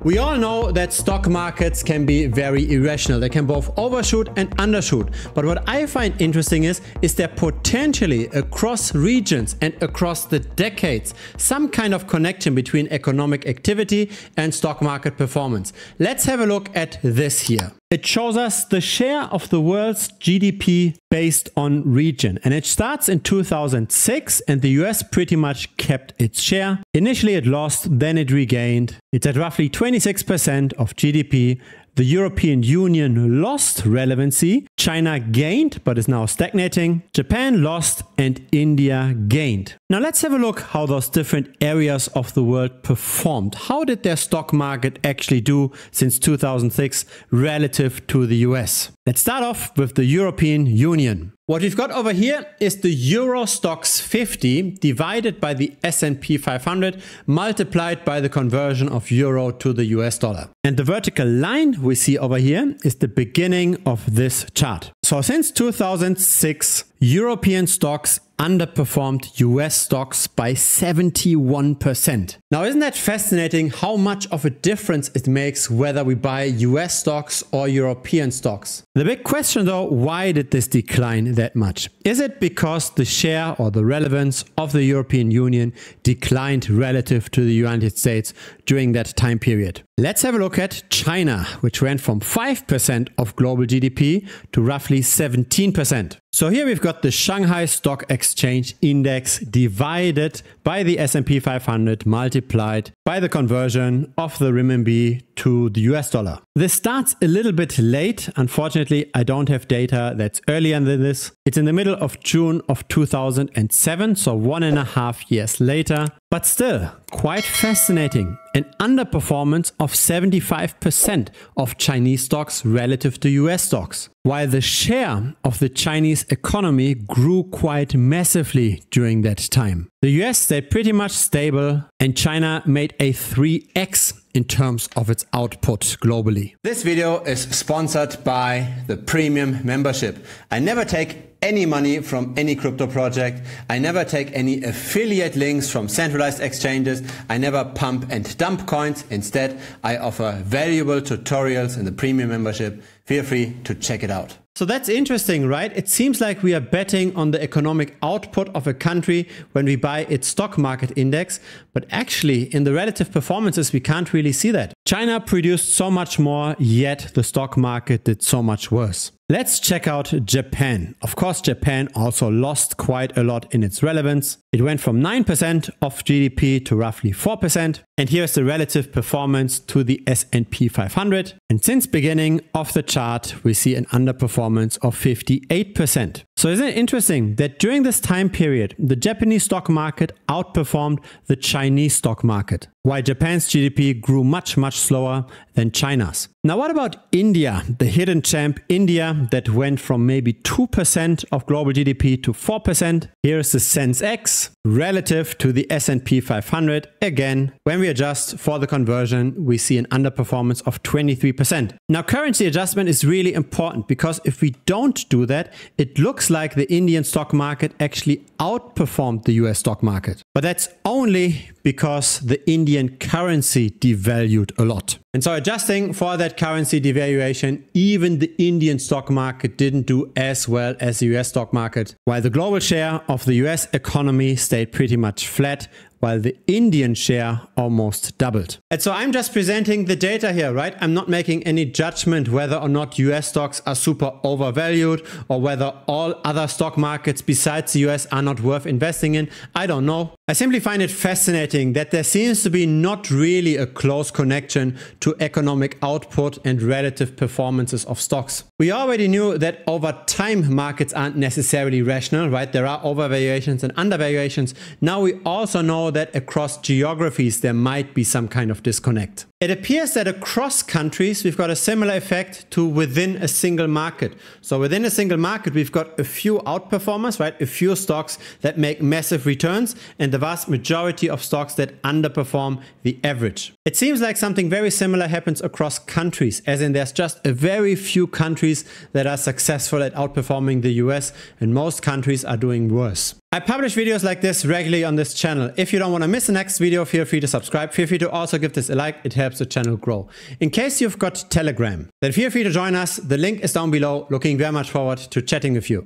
We all know that stock markets can be very irrational. They can both overshoot and undershoot. But what I find interesting is there potentially across regions and across the decades some kind of connection between economic activity and stock market performance. Let's have a look at this here. It shows us the share of the world's GDP based on region. And it starts in 2006 and the US pretty much kept its share. Initially it lost, then it regained. It's at roughly 26% of GDP. The European Union lost relevancy. China gained, but is now stagnating. Japan lost and India gained. Now let's have a look how those different areas of the world performed. How did their stock market actually do since 2006 relative to the US? Let's start off with the European Union. What we've got over here is the Euro Stoxx 50 divided by the S&P 500 multiplied by the conversion of euro to the US dollar. And the vertical line we see over here is the beginning of this chart. So since 2006, European stocks underperformed US stocks by 71%. Now, isn't that fascinating how much of a difference it makes whether we buy US stocks or European stocks? The big question though, why did this decline that much? Is it because the share or the relevance of the European Union declined relative to the United States during that time period? Let's have a look at China, which went from 5% of global GDP to roughly 17%. So here we've got the Shanghai Stock Exchange Index divided by the S&P 500 multiplied by the conversion of the renminbi to the US dollar. This starts a little bit late. Unfortunately, I don't have data that's earlier than this. It's in the middle of June of 2007, so 1.5 years later. But still, quite fascinating. An underperformance of 75% of Chinese stocks relative to US stocks. While the share of the Chinese economy grew quite massively during that time. The US stayed pretty much stable and China made a 3x in terms of its output globally. This video is sponsored by the Premium membership. I never take any money from any crypto project. I never take any affiliate links from centralized exchanges. I never pump and dump coins. Instead, I offer valuable tutorials in the Premium membership. Feel free to check it out. So that's interesting, right? It seems like we are betting on the economic output of a country when we buy its stock market index, but actually in the relative performances we can't really see that. China produced so much more, yet the stock market did so much worse. Let's check out Japan. Of course, Japan also lost quite a lot in its relevance. It went from 9% of GDP to roughly 4%. And here's the relative performance to the S&P 500. And since beginning of the chart, we see an underperformance of 58%. So isn't it interesting that during this time period, the Japanese stock market outperformed the Chinese stock market, while Japan's GDP grew much slower than China's. Now what about India, the hidden champ India that went from maybe 2% of global GDP to 4%? Here's the Sensex relative to the S&P 500. Again, when we adjust for the conversion, we see an underperformance of 23%. Now currency adjustment is really important because if we don't do that, it looks like the Indian stock market actually outperformed the US stock market. But that's only because the Indian currency devalued a lot. And so adjusting for that currency devaluation, even the Indian stock market didn't do as well as the US stock market, while the global share of the US economy stayed pretty much flat, while the Indian share almost doubled. And so I'm just presenting the data here, right? I'm not making any judgment whether or not US stocks are super overvalued or whether all other stock markets besides the US are not worth investing in. I don't know. I simply find it fascinating that there seems to be not really a close connection to economic output and relative performances of stocks. We already knew that over time markets aren't necessarily rational, right? There are overvaluations and undervaluations. Now we also know that across geographies there might be some kind of disconnect. It appears that across countries we've got a similar effect to within a single market. So within a single market we've got a few outperformers, right? A few stocks that make massive returns, and the vast majority of stocks that underperform the average. It seems like something very similar happens across countries, as in there's just a very few countries that are successful at outperforming the US and most countries are doing worse. I publish videos like this regularly on this channel. If you don't want to miss the next video, feel free to subscribe. Feel free to also give this a like, it helps the channel grow. In case you've got Telegram, then feel free to join us. The link is down below. Looking very much forward to chatting with you.